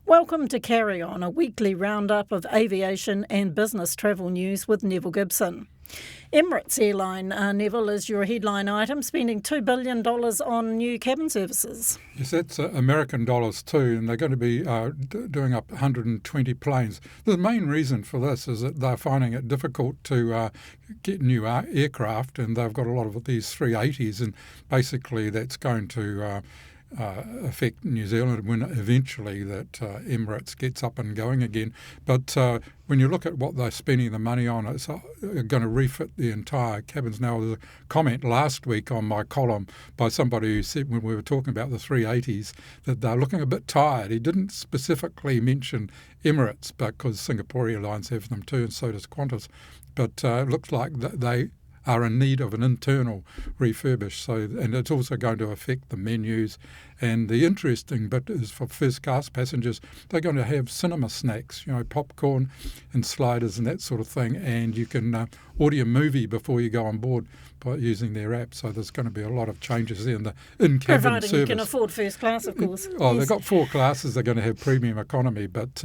Welcome to Carry On, a weekly roundup of aviation and business travel news with Neville Gibson. Emirates Airline, Neville, is your headline item, spending $2 billion on new cabin services. Yes, that's American dollars too, and they're going to be doing up 120 planes. The main reason for this is that they're finding it difficult to get new aircraft, and they've got a lot of these 380s, and basically that's going to affect New Zealand when eventually that Emirates gets up and going again. But when you look at what they're spending the money on, it's going to refit the entire cabins. Now, there was a comment last week on my column by somebody who said when we were talking about the 380s that they're looking a bit tired. He didn't specifically mention Emirates because Singapore Airlines have them too, and so does Qantas. But it looks like they are in need of an internal refurbish. And it's also going to affect the menus. And the interesting bit is for first class passengers, they're going to have cinema snacks, popcorn and sliders and that sort of thing. And you can order your movie before you go on board by using their app. So there's going to be a lot of changes there in the in-cabin Providing service. you can afford first class, of course. Oh, yes. They've got 4 classes. They're going to have premium economy. But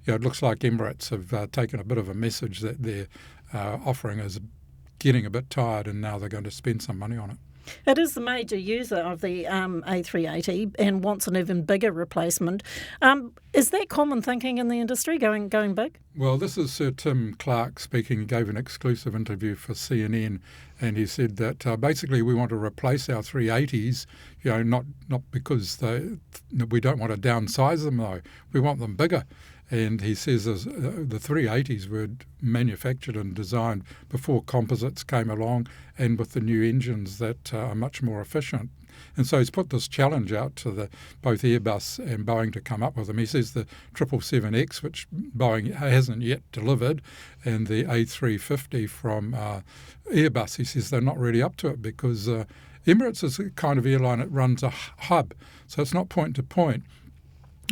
it looks like Emirates have taken a bit of a message that they're offering as getting a bit tired, and now they're going to spend some money on it. It is the major user of the A380 and wants an even bigger replacement. Is that common thinking in the industry, going big? Well, this is Sir Tim Clark speaking. He gave an exclusive interview for CNN, and he said that basically we want to replace our 380s, not because we don't want to downsize them, though. We want them bigger. And he says the 380s were manufactured and designed before composites came along, and with the new engines that are much more efficient. And so he's put this challenge out to both Airbus and Boeing to come up with them. He says the 777X, which Boeing hasn't yet delivered, and the A350 from Airbus, he says they're not really up to it because Emirates is the kind of airline that runs a hub, so it's not point to point.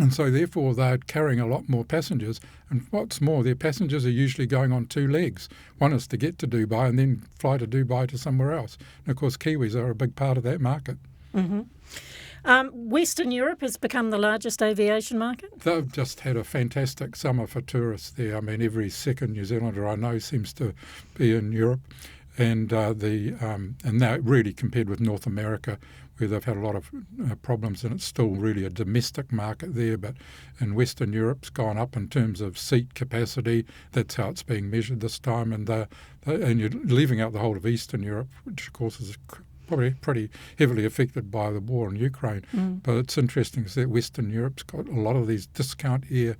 And so, therefore, they're carrying a lot more passengers. And what's more, their passengers are usually going on 2 legs. One is to get to Dubai and then fly to Dubai to somewhere else. And, of course, Kiwis are a big part of that market. Mm-hmm. Western Europe has become the largest aviation market? They've just had a fantastic summer for tourists there. I mean, every second New Zealander I know seems to be in Europe. And now really compared with North America, where they've had a lot of problems, and it's still really a domestic market there. But in Western Europe's gone up in terms of seat capacity. That's how it's being measured this time. And you're leaving out the whole of Eastern Europe, which of course is probably pretty heavily affected by the war in Ukraine. But it's interesting to see that Western Europe's got a lot of these discount air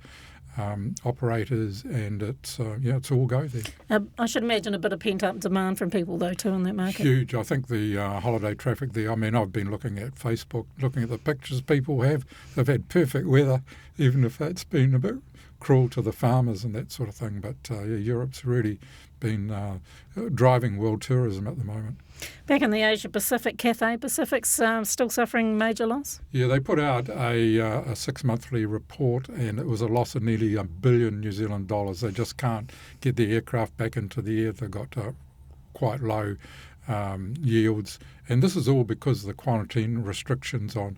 operators, and it's all go there. I should imagine a bit of pent-up demand from people, though, too, in that market. Huge. I think the holiday traffic there, I mean, I've been looking at Facebook, looking at the pictures people have. They've had perfect weather, even if that's been a bit cruel to the farmers and that sort of thing. But Europe's really been driving world tourism at the moment. Back in the Asia-Pacific, Cathay Pacific's still suffering major loss? Yeah, they put out a 6-monthly report, and it was a loss of nearly $1 billion New Zealand dollars. They just can't get the aircraft back into the air. They've got quite low yields. And this is all because of the quarantine restrictions on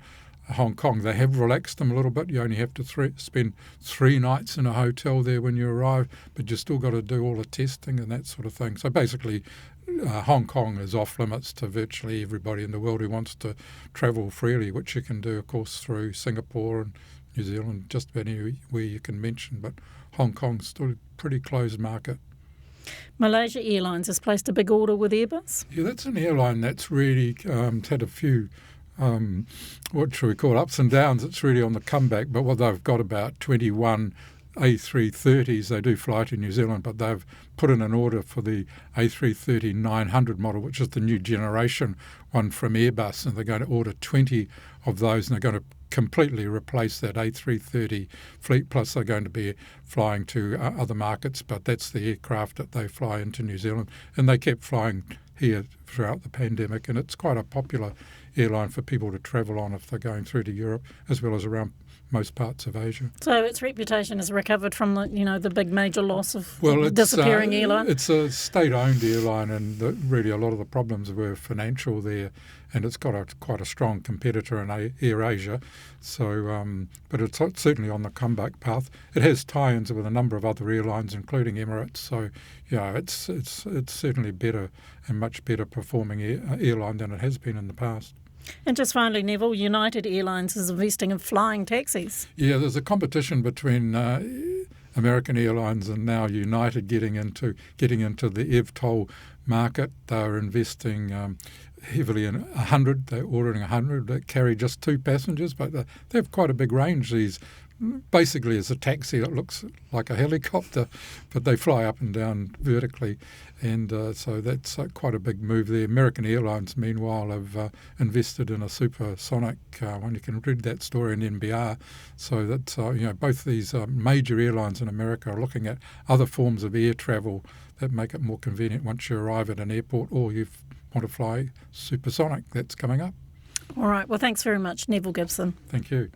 Hong Kong. They have relaxed them a little bit. You only have to spend 3 nights in a hotel there when you arrive, but you still got to do all the testing and that sort of thing. So basically, Hong Kong is off limits to virtually everybody in the world who wants to travel freely, which you can do, of course, through Singapore and New Zealand, just about anywhere you can mention. But Hong Kong's still a pretty closed market. Malaysia Airlines has placed a big order with Airbus? Yeah, that's an airline that's really had a few what should we call ups and downs. It's really on the comeback, but they've got about 21 A330s. They do fly to New Zealand, but they've put in an order for the A330-900 model, which is the new generation one from Airbus, and they're going to order 20 of those, and they're going to completely replace that A330 fleet, plus they're going to be flying to other markets, but that's the aircraft that they fly into New Zealand, and they kept flying here throughout the pandemic, and it's quite a popular airline for people to travel on if they're going through to Europe as well as around most parts of Asia. So its reputation has recovered from the big major loss of disappearing airline? It's a state-owned airline, and really a lot of the problems were financial there, and it's got quite a strong competitor in AirAsia. So, but it's certainly on the comeback path. It has tie-ins with a number of other airlines, including Emirates. So, yeah, it's certainly better and much better performing airline than it has been in the past. And just finally, Neville, United Airlines is investing in flying taxis. Yeah, there's a competition between American Airlines and now United getting into the eVTOL market. They're investing heavily in 100. They're ordering 100 that carry just 2 passengers, but they have quite a big range. These basically is a taxi that looks like a helicopter, but they fly up and down vertically, and so that's quite a big move there. American Airlines, meanwhile, have invested in a supersonic one. You can read that story in NBR. So that's both these major airlines in America are looking at other forms of air travel that make it more convenient once you arrive at an airport or you want to fly supersonic. That's coming up. All right. Well, thanks very much, Neville Gibson. Thank you.